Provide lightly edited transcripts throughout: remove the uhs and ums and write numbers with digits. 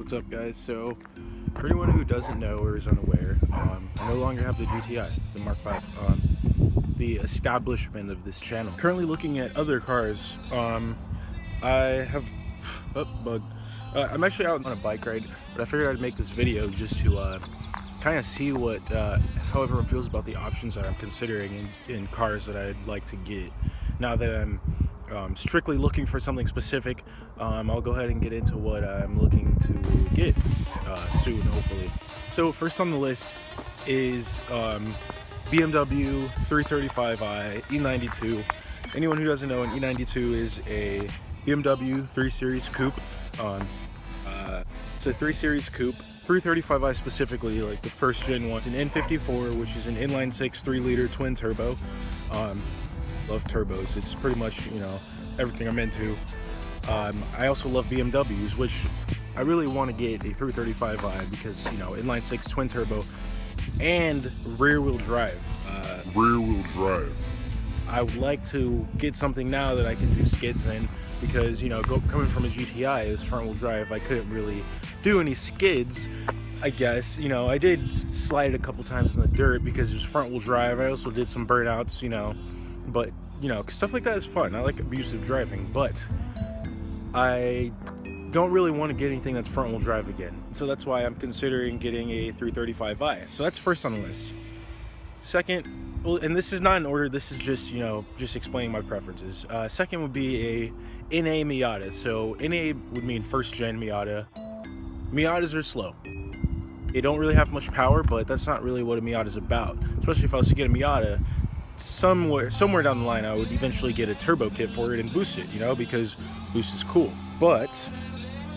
What's up, guys? So, for anyone who doesn't know or is unaware, I no longer have the GTI, the Mark V, the establishment of this channel. Currently looking at other cars. I have, bug. I'm actually out on a bike ride, but I figured I'd make this video just to kind of see what how everyone feels about the options that I'm considering in cars that I'd like to get. Now that I'm strictly looking for something specific, I'll go ahead and get into what I'm looking to get soon, hopefully. So first on the list is BMW 335i E92. Anyone who doesn't know, an E92 is a BMW 3 Series coupe. It's a 3 Series coupe. 335i specifically, like the first gen one. It's an N54, which is an inline 6 3-liter twin turbo. Love turbos. It's pretty much, you know, everything I'm into. I also love BMWs, which I really want to get a 335i because, you know, inline 6 twin turbo and rear wheel drive. I would like to get something now that I can do skids in because, you know, coming from a GTI, it was front wheel drive. I couldn't really do any skids, I guess. You know, I did slide it a couple times in the dirt because it was front wheel drive. I also did some burnouts, you know, but, you know, stuff like that is fun. I like abusive driving, but I don't really want to get anything that's front wheel drive again. So that's why I'm considering getting a 335i. So that's first on the list. Second, well, and this is not in order, this is just, you know, just explaining my preferences. Second would be a NA Miata. So NA would mean first gen Miata. Miatas are slow. They don't really have much power, but that's not really what a Miata is about. Especially if I was to get a Miata, somewhere down the line I would eventually get a turbo kit for it and boost it, you know, because boost is cool. But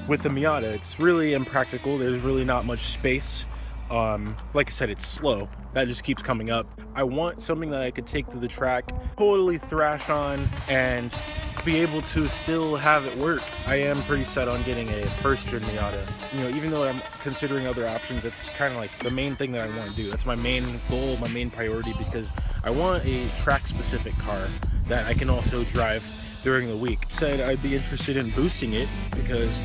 with the Miata, it's really impractical. There's really not much space. Like I said, it's slow. That just keeps coming up. I want something that I could take to the track, totally thrash on, and be able to still have it work. I am pretty set on getting a first gen Miata. You know, even though I'm considering other options, that's kind of like the main thing that I want to do. That's my main goal, my main priority, because I want a track specific car that I can also drive during the week. Said I'd be interested in boosting it because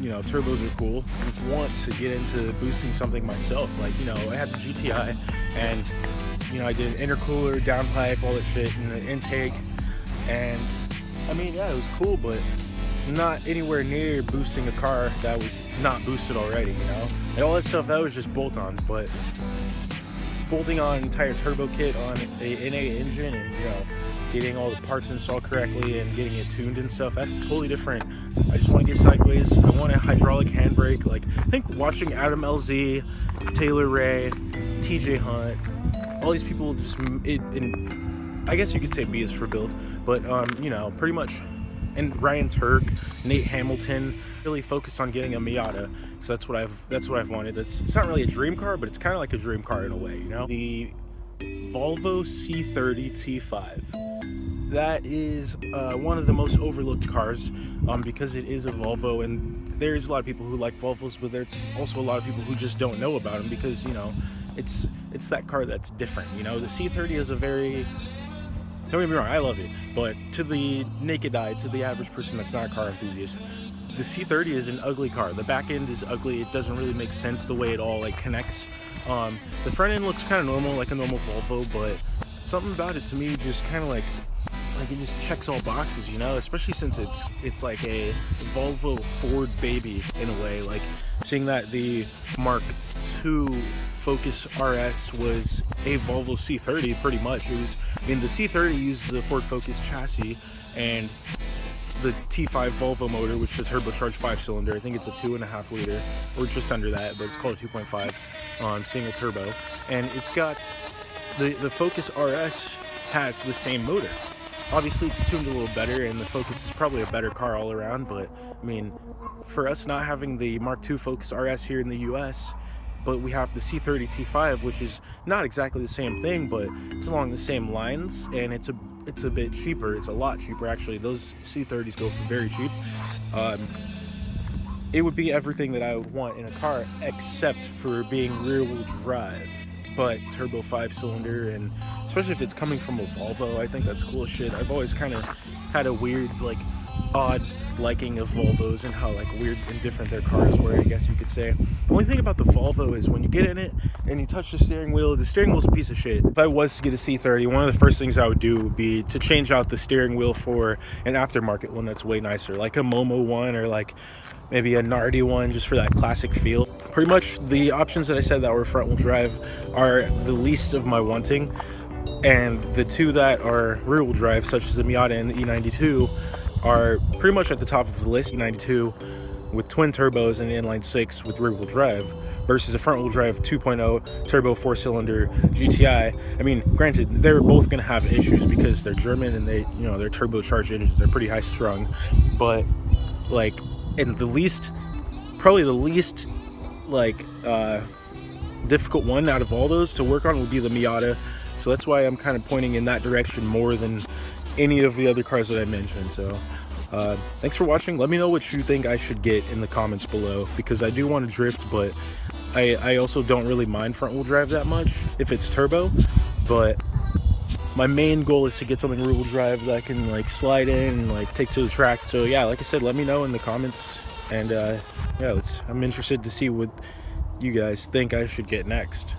you know, turbos are cool. I want to get into boosting something myself. Like, you know, I had the GTI and, you know, I did an intercooler, downpipe, all that shit, and an intake. And I mean, yeah, it was cool, but not anywhere near boosting a car that was not boosted already, you know? And all that stuff, that was just bolt-ons, but bolting on an entire turbo kit on a NA engine and, you know, getting all the parts installed correctly and getting it tuned and stuff, that's totally different. I just want to get sideways. I want a hydraulic handbrake. Like, I think watching Adam LZ, Taylor Ray, TJ Hunt, all these people just, I guess you could say B is for build, but you know, pretty much, and Ryan Turk, Nate Hamilton, really focused on getting a Miata, because that's what I've wanted. It's not really a dream car, but it's kind of like a dream car in a way, you know? The Volvo C30 T5. That is one of the most overlooked cars because it is a Volvo, and there's a lot of people who like Volvos, but there's also a lot of people who just don't know about them because, you know, it's that car that's different. You know, the C30 is a very, don't get me wrong, I love it, but to the naked eye, to the average person that's not a car enthusiast, the C30 is an ugly car. The back end is ugly. It doesn't really make sense the way it all like connects. The front end looks kind of normal, like a normal Volvo, but something about it to me just kind of like it just checks all boxes, you know, especially since it's like a Volvo Ford baby in a way. Like, seeing that the Mark II Focus RS was a Volvo C30 pretty much. It was, I mean, the C30 uses the Ford Focus chassis and the T5 Volvo motor, which is a turbocharged 5-cylinder. I think it's a 2.5 liter or just under that, but it's called a 2.5 single turbo. And it's got the Focus RS has the same motor. Obviously it's tuned a little better, and the Focus is probably a better car all around, but I mean, for us not having the Mark II Focus RS here in the US, but we have the C30 T5, which is not exactly the same thing, but it's along the same lines, and it's a bit cheaper. It's a lot cheaper, actually. Those C30s go for very cheap. It would be everything that I would want in a car except for being rear-wheel drive, but turbo 5-cylinder, and especially if it's coming from a Volvo, I think that's cool as shit. I've always kind of had a weird, like, odd liking of Volvos and how like weird and different their cars were, I guess you could say. The only thing about the Volvo is when you get in it and you touch the steering wheel's a piece of shit. If I was to get a C30, one of the first things I would do would be to change out the steering wheel for an aftermarket one that's way nicer, like a Momo one or like maybe a Nardi one, just for that classic feel. Pretty much the options that I said that were front wheel drive are the least of my wanting, and the two that are rear wheel drive, such as the Miata and the E92, are pretty much at the top of the list. E92 with twin turbos and inline six with rear wheel drive versus a front wheel drive 2.0 turbo 4-cylinder GTI. I mean, granted, they're both going to have issues because they're German and they, you know, they're turbocharged engines, they're pretty high strung, but like, and probably the least like difficult one out of all those to work on would be the Miata. So that's why I'm kind of pointing in that direction more than any of the other cars that I mentioned. So thanks for watching. Let me know what you think I should get in the comments below, because I do want to drift, but I also don't really mind front wheel drive that much if it's turbo. But my main goal is to get something rear wheel drive that I can like slide in and like take to the track. So yeah, like I said, let me know in the comments, and yeah, I'm interested to see what you guys think I should get next.